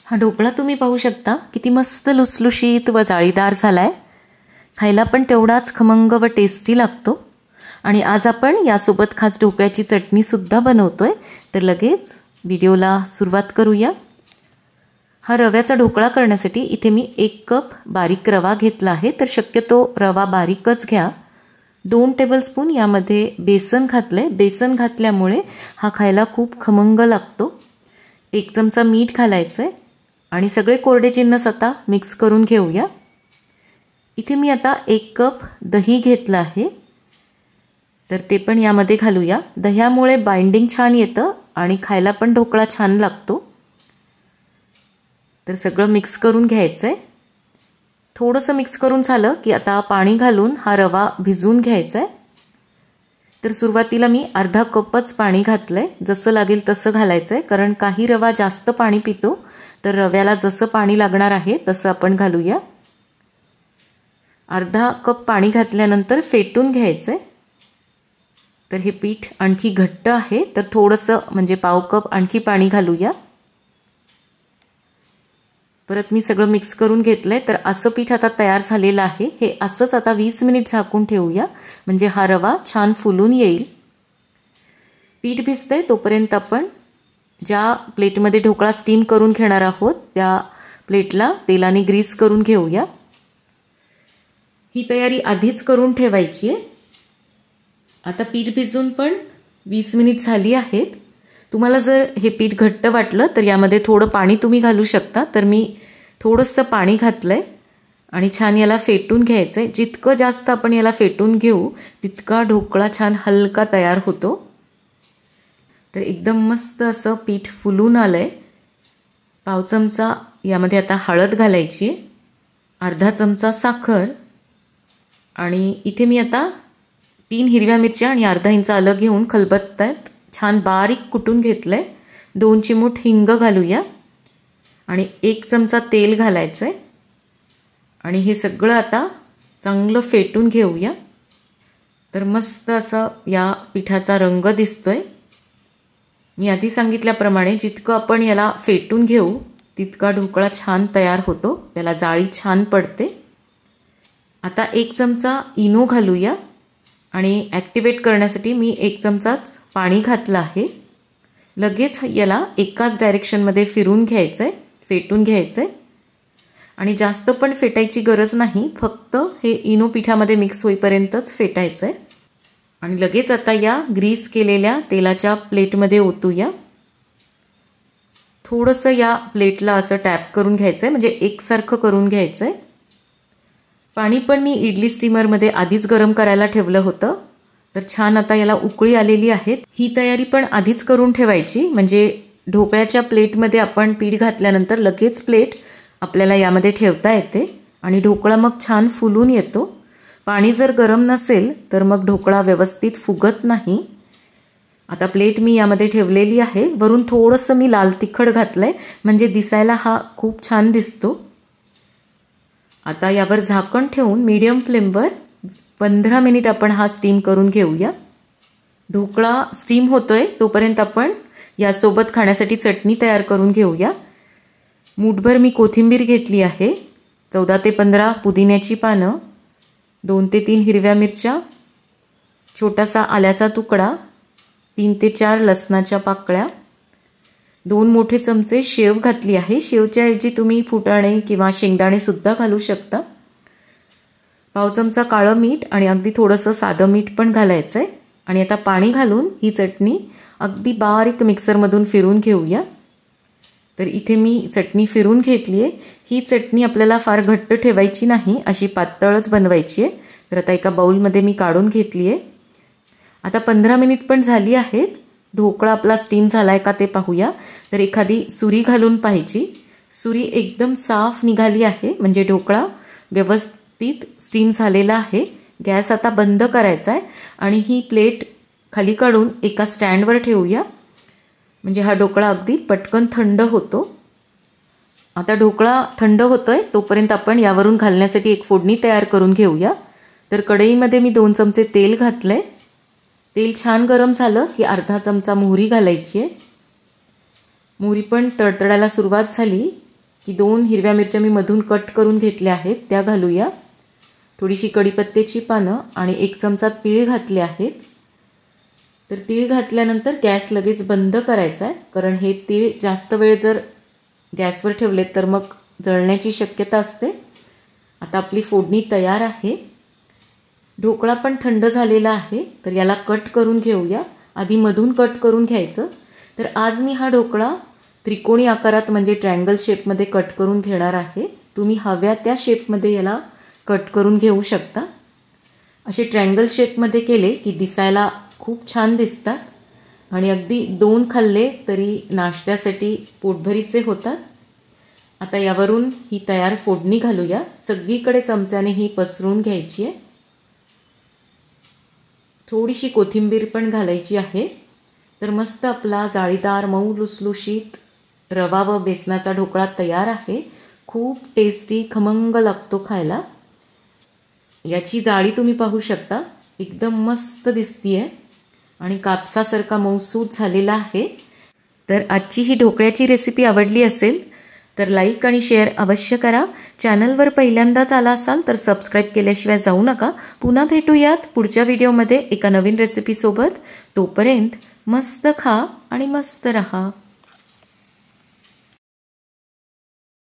हा ढोकळा तुम्ही पाहू शकता किती मस्त लुसलुशीत व जाळीदार झालाय। खायला पण तेवढाच खमंग व टेस्टी लागतो। आणि आज आपण यासोबत खास ढोकळ्याची चटणी सुद्धा बनवतोय। तर लगेच व्हिडिओला सुरुवात करूया। हा रव्याचा ढोकळा करण्यासाठी इथे मी 1 कप बारीक रवा घेतला आहे। तर शक्यतो रवा बारीकच घ्या। 2 टेबलस्पून यामध्ये बेसन घातले। बेसन घातल्यामुळे हा खायला खूप खमंग लागतो। 1 चमचा मीठ घालायचंय आणि सगळे कोरडे जिन्नस आता मिक्स करून घेऊया। इथे मी आता 1 कप दही घेतला आहे। तर ते पण यामध्ये घालूया। दह्यामुळे बाइंडिंग छान येतं आणि खायला पण ढोकळा छान लागतो। तर सगळं मिक्स करून घ्यायचंय। थोडंसं मिक्स करून झालं की आता पाणी घालून हा रवा भिजवून घ्यायचा आहे। तर सुरुवातीला मी अर्धा कपच पाणी घातलंय। जसं लागेल तसं घालायचंय, कारण काही रवा जास्त पाणी पितो। तर रव्याला जसं पाणी लागणार आहे तसं आपण घालूया। अर्धा कप पाणी घातल्यानंतर फेटून घ्यायचंय। तर हे पीठ आणखी घट्ट आहे, तर थोडंसं म्हणजे पाव कप आणखी पाणी घालूया। परत मी सगळं मिक्स करून घेतलंय। तर असं पीठ आता तयार झालेलं आहे। हे असंच आता 20 मिनिट झाकून ठेवूया, म्हणजे हा रवा छान फुलून येईल। पीठ भिजतंय तोपर्यंत आपण ज्या प्लेटमध्ये ढोकळा स्टीम करून घेणार आहोत त्या प्लेटला तेलाने ग्रीस करून घेऊया। ही तयारी आधीच करून ठेवायची आहे। आता पीठ भिजून पण 20 मिनिट झाली आहेत। तुम्हाला जर हे पीठ घट्ट वाटलं तर यामध्ये थोडं पाणी तुम्ही घालू शकता। तर मी थोडंसं पाणी घातलंय आणि छान याला फेटून घ्यायचंय। जितकं जास्त आपण याला फेटून घेऊ तितका ढोकळा छान हलका तयार होतो। तर एकदम मस्त असं पीठ फुलून आलंय। पाव चमचा यामध्ये आता हळद घालायची, अर्धा चमचा साखर आणि इथे मी आता 3 हिरव्या मिरच्या आणि अर्धा इंच आलं घेऊन खलबत्त्यात छान बारीक कुटून घेतलंय। 2 चिमूट हिंग घालूया आणि 1 चमचा तेल घालायचंय आणि हे सगळं आता चांगलं फेटून घेऊया। तर मस्त असा या पिठाचा रंग दिसतोय। मी आधी सांगितल्याप्रमाणे जितकं आपण याला फेटून घेऊ तितका ढोकळा छान तयार होतो, त्याला जाळी छान पडते। आता 1 चमचा इनो घालूया आणि ॲक्टिवेट करण्यासाठी मी 1 चमचाच पाणी घातलं आहे। लगेच याला एकाच डायरेक्शनमध्ये फिरून घ्यायचंय, फेटून घ्यायचंय आणि जास्त पण फेटायची गरज नाही, फक्त हे इनो पिठामध्ये मिक्स होईपर्यंतच फेटायचंय। आणि लगेच आता या ग्रीस केलेल्या तेलाच्या प्लेटमध्ये ओतूया। थोडंसं या प्लेटला असं टॅप करून घ्यायचंय, म्हणजे एकसारखं करून घ्यायचंय। पाणी पण मी इडली स्टीमरमध्ये आधीच गरम करायला ठेवलं होतं। तर छान आता याला उकळी आलेली आहे। ही तयारी पण आधीच करून ठेवायची, म्हणजे ढोकळ्याच्या प्लेटमध्ये आपण पीठ घातल्यानंतर लगेच प्लेट आपल्याला यामध्ये ठेवता येते आणि ढोकळा मग छान फुलून येतो। पाणी जर गरम नसेल तर मग ढोकळा व्यवस्थित फुगत नाही। आता प्लेट मी यामध्ये ठेवलेली आहे। वरून थोडंसं मी लाल तिखट घातलंय, म्हणजे दिसायला हा खूप छान दिसतो। आता यावर झाकण ठेवून मीडियम फ्लेमवर 15 मिनिट आपण हा स्टीम करून घेऊया। ढोकळा स्टीम होतोय तोपर्यंत आपण यासोबत खाण्यासाठी चटणी तयार करून घेऊया। मूठभर मी कोथिंबीर घेतली आहे, 14 ते 15 पुदिन्याची पानं, 2 ते 3 हिरव्या मिरच्या, छोटासा आल्याचा तुकडा, 3 ते 4 लसणाच्या पाकळ्या, 2 मोठे चमचे शेव घातली आहे। शेवच्या ऐवजी तुम्ही फुटाणे किंवा शेंगदाणे सुद्धा घालू शकता। पाव चमचा काळं मीठ आणि अगदी थोडंसं साधं मीठ पण घालायचंय आणि आता पाणी घालून ही चटणी अगदी बारीक मिक्सरमधून फिरून घेऊया। तर इथे मी चटणी फिरून घेतली आहे। ही चटणी आपल्याला फार घट्ट ठेवायची नाही, अशी पातळच बनवायची आहे। तर आता एका बाउलमध्ये मी काढून घेतली आहे। आता 15 मिनिट पण झाली आहेत। ढोकळा आपला स्टीम झालाय का ते पाहूया। तर एखादी सुरी घालून पाहायची। सुरी एकदम साफ निघाली आहे, म्हणजे ढोकळा व्यवस्थित स्टीम झालेला आहे। गॅस आता बंद करायचा आहे आणि ही प्लेट खाली काढून एका स्टँडवर ठेवूया, म्हणजे हा ढोकळा अगदी पटकन थंड होतो। आता ढोकळा थंड होतोय तोपर्यंत आपण यावरून घालण्यासाठी एक फोडणी तयार करून घेऊया। तर कढईमध्ये मी 2 चमचे तेल घातलंय। तेल छान गरम झालं की अर्धा चमचा मोहरी घालायची आहे। मोहरी पण तडतडायला सुरुवात झाली की 2 हिरव्या मिरच्या मी मधून कट करून घेतल्या आहेत त्या घालूया. थोडीशी कढीपत्त्याची पानं आणि 1 चमचा तीळ घातले आहेत. तर तीळ घातल्यानंतर गॅस लगेच बंद करायचा आहे, कारण हे तीळ जास्त वेळ जर गॅसवर ठेवले तर मग जळण्याची शक्यता असते. आता आपली फोडणी तयार आहे. ढोकळा पण थंड झालेला आहे, तर याला कट करून घेऊया. आधी मधून कट करून घ्यायचं. तर आज मी हा ढोकळा त्रिकोणी आकारात म्हणजे ट्रायंगल शेपमध्ये कट करून घेणार आहे. तुम्ही हव्या त्या शेपमध्ये याला कट करून घेऊ शकता. असे ट्रायंगल शेपमध्ये केले की दिसायला खूप छान दिसतात आणि अगदी 2 खाल्ले तरी नाश्त्यासाठी पोटभरीचे होतात. आता यावरून ही तयार फोडणी घालूया. सगळीकडे चमच्याने ही पसरून घ्यायची आहे. थोडीशी कोथिंबीर पण घालायची आहे. तर मस्त आपला जाळीदार मऊ लुसलुशीत रवा व बेसनाचा ढोकळा तयार आहे. खूप टेस्टी खमंग लागतो खायला. याची जाळी तुम्ही पाहू शकता, एकदम मस्त दिसतीये आणि कापसासारखा मऊसूत झालेला आहे. तर आजची ही ढोकळ्याची रेसिपी आवडली असेल तर लाईक आणि शेअर अवश्य करा. चॅनलवर पहिल्यांदाच आला असाल तर सबस्क्राईब केल्याशिवाय जाऊ नका. पुन्हा भेटूयात पुढच्या व्हिडिओमध्ये एका नवीन रेसिपीसोबत. तोपर्यंत मस्त खा आणि मस्त रहा.